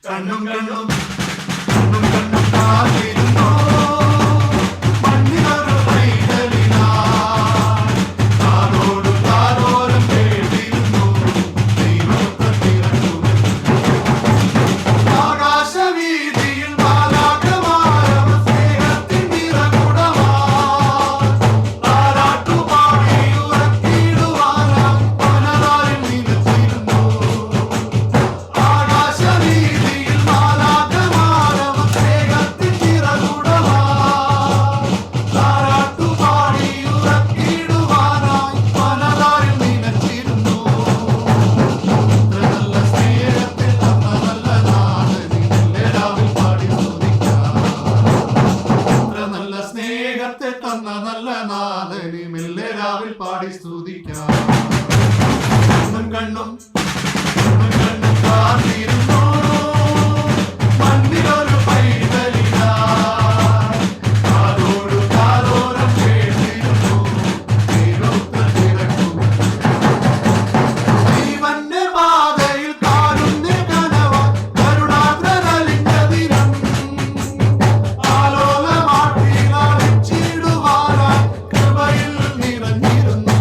കണ്ണും കണ്ണും കണ്ണും കണ്ണും കാത്തിരുന്നു മണ്ണിലൊരു പൈതലിനായി. കാതോടു കാതോരം കേട്ടിരുന്നു ദൈവത്തെ തിരക്കുമെന്ന്. ആകാശവീതിയിൽ മാലാഖമാരവർ സ്നേഹത്തിൻ നിറകുടമായി. താരാട്ടുപാടി ഉറക്കിടുവാനായി പലതാരിൽ നിലച്ചിരുന്നു. ആകാശവീതിയിൽ മാലാഖമാരവർ സ്നേഹത്തിൻ നിറകുടമായി. താരാട്ടുപാടി ഉറക്കിടുവാനായി പലതാരിൽ നിലച്ചിരുന്നു. നല്ല സ്നേഹത്തെ തന്ന നല്ല നാഥനെ എല്ലാവരും പാടി സ്തുതിക്കാം. നല്ല സ്നേഹത്തെ തന്ന നല്ല നാഥനെ എല്ലാവരും പാടി സ്തുതിക്കാം. കണ്ണും കണ്ണും കണ്ണും കണ്ണും കാത്തിരുന്നു മണ്ണിലൊരു പൈതലിനായി. കാതോടു കാതോരം കേട്ടിരുന്നു ദൈവത്തെ തിരക്കുമെന്ന്. ജീവന്റെ പാതയിൽ കാരുണ്യ കനവാൽ കരുണാദ്രനലിഞ്ഞ ദിനം. ആലോലമാട്ടിൽ അടിച്ചിടുവാനായി കൃപയിൽ നിറഞ്ഞിരുന്നു.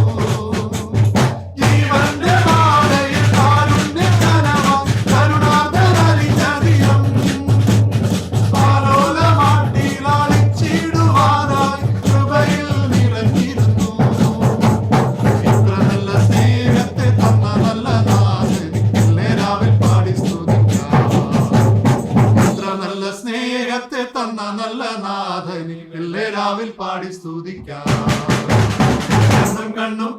ജീവന്റെ പാതയിൽ കാരുണ്യ കനവാൽ കരുണാദ്രനലിഞ്ഞ ദിനം. ആലോലമാട്ടിൽ അടിച്ചിടുവാനായി കൃപയിൽ നിറഞ്ഞിരുന്നു. ഇത്ര നല്ല സ്നേഹത്തെ തന്ന നല്ല നാഥനെ എല്ലാവരും പാടി സ്തുതിക്കാം. ഇത്ര നല്ല സ്നേഹത്തെ തന്ന നല്ല നാഥനെ എല്ലാവരും പാടി സ്തുതിക്കാം. കണ്ണും കണ്ണും